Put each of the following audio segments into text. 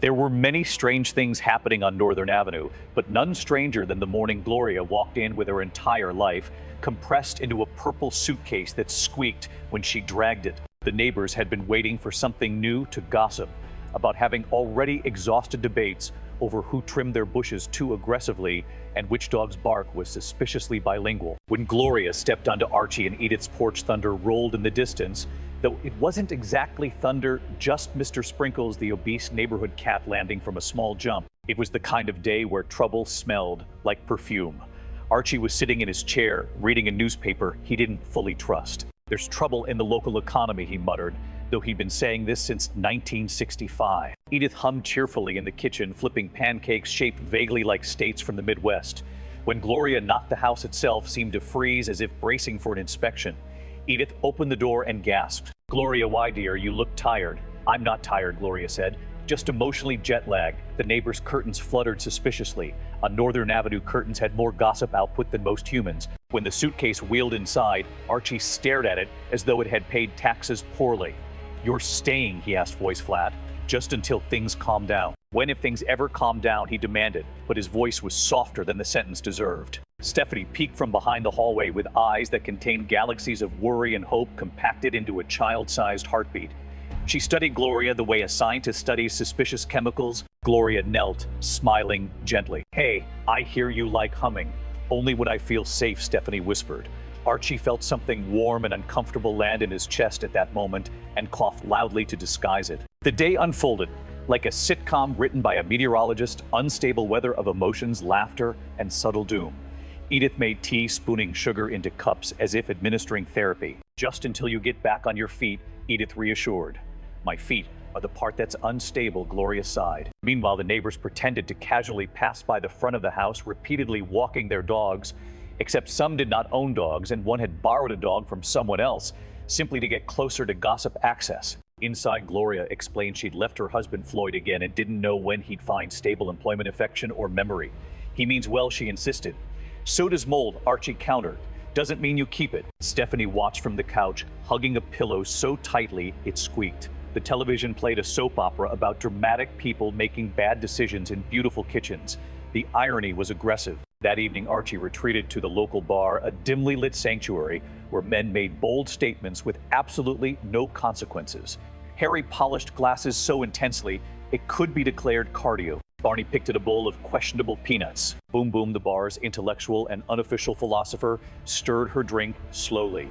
There were many strange things happening on Northern Avenue, but none stranger than the morning Gloria walked in with her entire life compressed into a purple suitcase that squeaked when she dragged it. The neighbors had been waiting for something new to gossip about, having already exhausted debates over who trimmed their bushes too aggressively and which dog's bark was suspiciously bilingual. When Gloria stepped onto Archie and Edith's porch, thunder rolled in the distance, though it wasn't exactly thunder, just Mr. Sprinkles, the obese neighborhood cat, landing from a small jump. It was the kind of day where trouble smelled like perfume. Archie was sitting in his chair, reading a newspaper he didn't fully trust. "There's trouble in the local economy," he muttered, though he'd been saying this since 1965. Edith hummed cheerfully in the kitchen, flipping pancakes shaped vaguely like states from the Midwest. When Gloria knocked, the house itself seemed to freeze, as if bracing for an inspection. Edith opened the door and gasped. "Gloria, why, dear? You look tired." "I'm not tired," Gloria said. "Just emotionally jet-lagged." The neighbor's curtains fluttered suspiciously. On Northern Avenue, curtains had more gossip output than most humans. When the suitcase wheeled inside, Archie stared at it as though it had paid taxes poorly. "You're staying?" he asked, voice flat. "Just until things calm down." When, if things ever calmed down, he demanded, but his voice was softer than the sentence deserved. Stephanie peeked from behind the hallway with eyes that contained galaxies of worry and hope compacted into a child-sized heartbeat. She studied Gloria the way a scientist studies suspicious chemicals. Gloria knelt, smiling gently. "Hey, I hear you like humming." "Only when I feel safe," Stephanie whispered. Archie felt something warm and uncomfortable land in his chest at that moment and coughed loudly to disguise it. The day unfolded like a sitcom written by a meteorologist, unstable weather of emotions, laughter, and subtle doom. Edith made tea, spooning sugar into cups as if administering therapy. "Just until you get back on your feet," Edith reassured. "My feet are the part that's unstable," Gloria sighed. Meanwhile, the neighbors pretended to casually pass by the front of the house, repeatedly walking their dogs, except some did not own dogs and one had borrowed a dog from someone else, simply to get closer to gossip access. Inside, Gloria explained she'd left her husband Floyd again and didn't know when he'd find stable employment, affection, or memory. "He means well," she insisted. "So does mold," Archie countered. "Doesn't mean you keep it." Stephanie watched from the couch, hugging a pillow so tightly it squeaked. The television played a soap opera about dramatic people making bad decisions in beautiful kitchens. The irony was aggressive. That evening, Archie retreated to the local bar, a dimly lit sanctuary where men made bold statements with absolutely no consequences. Harry polished glasses so intensely it could be declared cardio. Barney picked at a bowl of questionable peanuts. Boom Boom, the bar's intellectual and unofficial philosopher, stirred her drink slowly.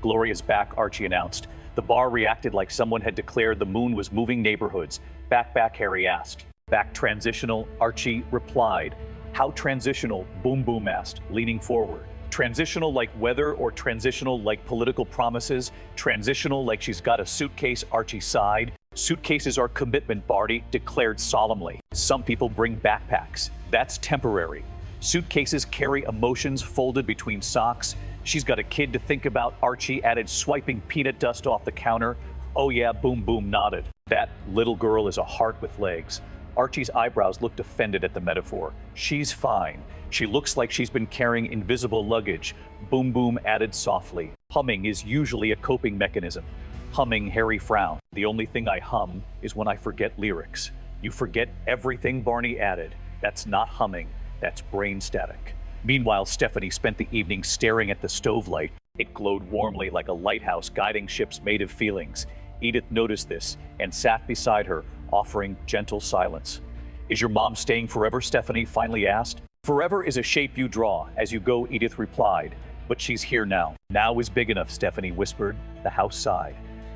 "Gloria's back," Archie announced. The bar reacted like someone had declared the moon was moving neighborhoods. Back, Harry asked. "Back transitional," Archie replied. "How transitional?" Boom Boom asked, leaning forward. "Transitional like weather, or transitional like political promises? Transitional like she's got a suitcase," Archie sighed. "Suitcases are commitment," Barney declared solemnly. "Some people bring backpacks. That's temporary. Suitcases carry emotions folded between socks. She's got a kid to think about," Archie added, swiping peanut dust off the counter. "Oh yeah," Boom Boom nodded. "That little girl is a heart with legs." Archie's eyebrows looked offended at the metaphor. "She's fine. She looks like she's been carrying invisible luggage," Boom Boom added softly. "Humming is usually a coping mechanism." Humming, Harry frowned. "The only thing I hum is when I forget lyrics." "You forget everything," Barney added. "That's not humming. That's brain static." Meanwhile, Stephanie spent the evening staring at the stove light. It glowed warmly like a lighthouse guiding ships made of feelings. Edith noticed this and sat beside her, offering gentle silence. "Is your mom staying forever?" Stephanie finally asked. "Forever is a shape you draw as you go," Edith replied. "But she's here now." "Now is big enough," Stephanie whispered. The house sighed.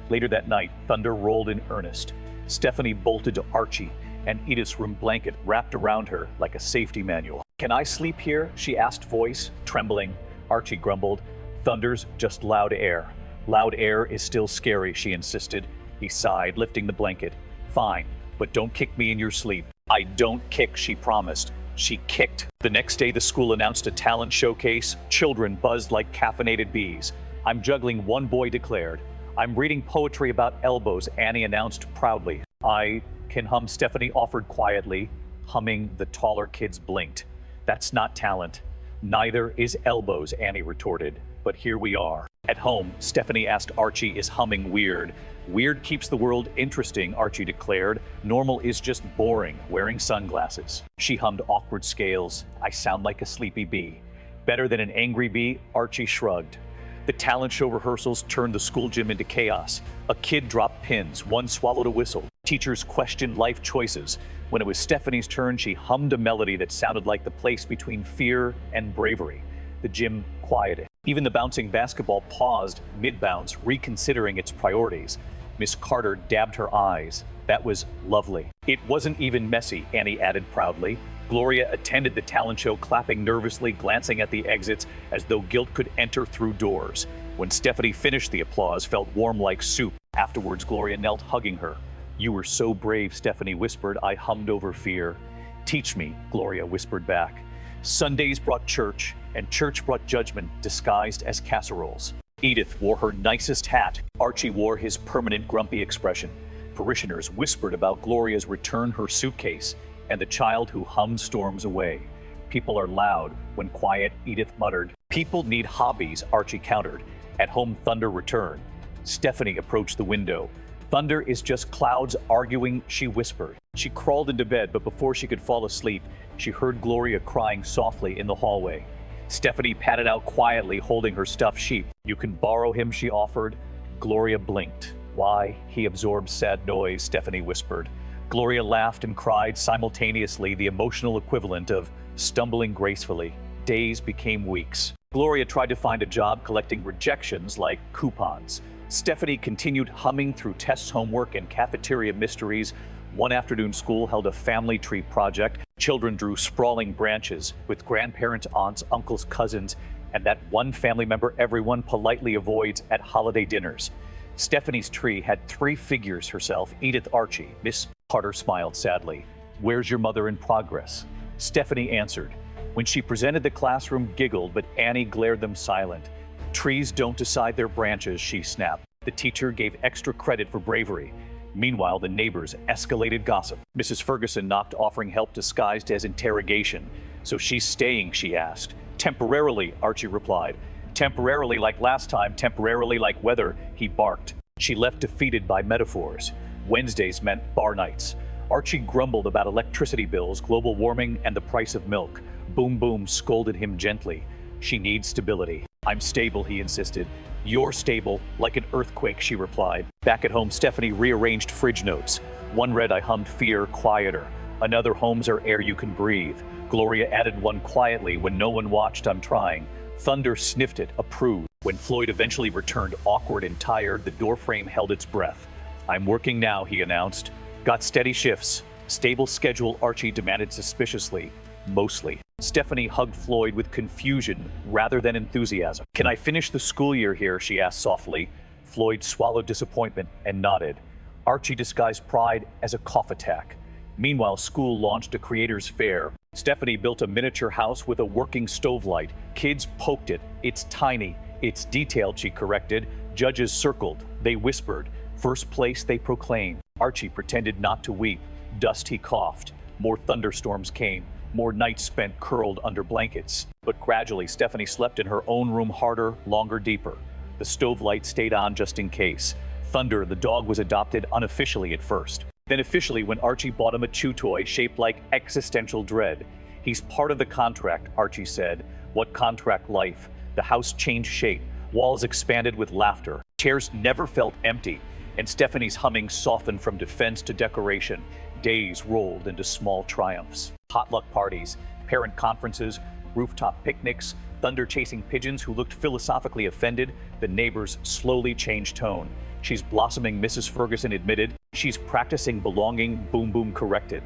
Later that night, thunder rolled in earnest. Stephanie bolted to Archie, and Edith's room blanket wrapped around her like a safety manual. "Can I sleep here?" she asked, voice trembling. Archie grumbled. "Thunder's just loud air." "Loud air is still scary," she insisted. He sighed, lifting the blanket. "Fine, but don't kick me in your sleep." "I don't kick," she promised. She kicked. The next day, the school announced a talent showcase. Children buzzed like caffeinated bees. "I'm juggling," one boy declared. "I'm reading poetry about elbows," Annie announced proudly. "I can hum," Stephanie offered quietly. Humming, the taller kids blinked. "That's not talent." "Neither is elbows," Annie retorted. "But here we are." At home, Stephanie asked Archie, "Is humming weird?" Weird keeps the world interesting, Archie declared. Normal is just boring, wearing sunglasses. She hummed awkward scales. I sound like a sleepy bee. Better than an angry bee, Archie shrugged. The talent show rehearsals turned the school gym into chaos. A kid dropped pins, one swallowed a whistle. Teachers questioned life choices. When it was Stephanie's turn, she hummed a melody that sounded like the place between fear and bravery. The gym quieted. Even the bouncing basketball paused mid-bounce, reconsidering its priorities. Miss Carter dabbed her eyes. That was lovely. It wasn't even messy, Annie added proudly. Gloria attended the talent show, clapping nervously, glancing at the exits as though guilt could enter through doors. When Stephanie finished, the applause felt warm like soup. Afterwards, Gloria knelt, hugging her. You were so brave, Stephanie whispered. I hummed over fear. Teach me, Gloria whispered back. Sundays brought church, and church brought judgment disguised as casseroles. Edith wore her nicest hat. Archie wore his permanent grumpy expression. Parishioners whispered about Gloria's return her suitcase and the child who hummed storms away. People are loud when quiet, Edith muttered. People need hobbies, Archie countered. At home, thunder returned. Stephanie approached the window. Thunder is just clouds arguing, she whispered. She crawled into bed, but before she could fall asleep, she heard Gloria crying softly in the hallway. Stephanie padded out quietly, holding her stuffed sheep. You can borrow him, she offered. Gloria blinked. Why? He absorbed sad noise, Stephanie whispered. Gloria laughed and cried simultaneously, the emotional equivalent of stumbling gracefully. Days became weeks. Gloria tried to find a job collecting rejections like coupons. Stephanie continued humming through tests, homework, and cafeteria mysteries. One afternoon, school held a family tree project. Children drew sprawling branches with grandparents, aunts, uncles, cousins, and that one family member everyone politely avoids at holiday dinners. Stephanie's tree had 3 figures herself, Edith, Archie. Miss Carter smiled sadly. Where's your mother in progress? Stephanie answered. When she presented, the classroom giggled, but Annie glared them silent. Trees don't decide their branches, she snapped. The teacher gave extra credit for bravery. Meanwhile, the neighbors escalated gossip. Mrs. Ferguson knocked, offering help disguised as interrogation. So she's staying, she asked. Temporarily, Archie replied. Temporarily like last time, temporarily like weather, he barked. She left defeated by metaphors. Wednesdays meant bar nights. Archie grumbled about electricity bills, global warming, and the price of milk. Boom Boom scolded him gently. She needs stability. I'm stable, he insisted. You're stable, like an earthquake, she replied. Back at home, Stephanie rearranged fridge notes. One read, I hummed fear, quieter. Another, homes are air you can breathe. Gloria added one quietly, when no one watched, I'm trying. Thunder sniffed it, approved. When Floyd eventually returned, awkward and tired, the doorframe held its breath. I'm working now, he announced. Got steady shifts. Stable schedule, Archie demanded suspiciously. Mostly. Stephanie hugged Floyd with confusion rather than enthusiasm. Can I finish the school year here, she asked softly. Floyd swallowed disappointment and nodded. Archie disguised pride as a cough attack. Meanwhile, school launched a creators fair. Stephanie built a miniature house with a working stove light. Kids poked it. It's tiny. It's detailed, she corrected. Judges circled. They whispered. First place, they proclaimed. Archie pretended not to weep. Dust, he coughed. More thunderstorms came. More nights spent curled under blankets. But gradually, Stephanie slept in her own room harder, longer, deeper. The stove light stayed on just in case. Thunder, the dog, was adopted unofficially at first. Then officially when Archie bought him a chew toy shaped like existential dread. He's part of the contract, Archie said. What contract? Life. The house changed shape. Walls expanded with laughter. Chairs never felt empty. And Stephanie's humming softened from defense to decoration. Days rolled into small triumphs. Potluck parties, parent conferences, rooftop picnics, thunder-chasing pigeons who looked philosophically offended. The neighbors slowly changed tone. She's blossoming, Mrs. Ferguson admitted. She's practicing belonging, Boom Boom corrected.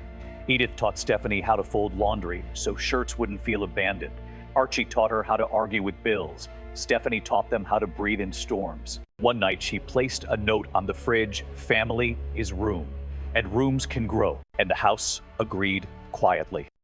Edith taught Stephanie how to fold laundry so shirts wouldn't feel abandoned. Archie taught her how to argue with bills. Stephanie taught them how to breathe in storms. One night she placed a note on the fridge, family is room, and rooms can grow. And the house agreed quietly.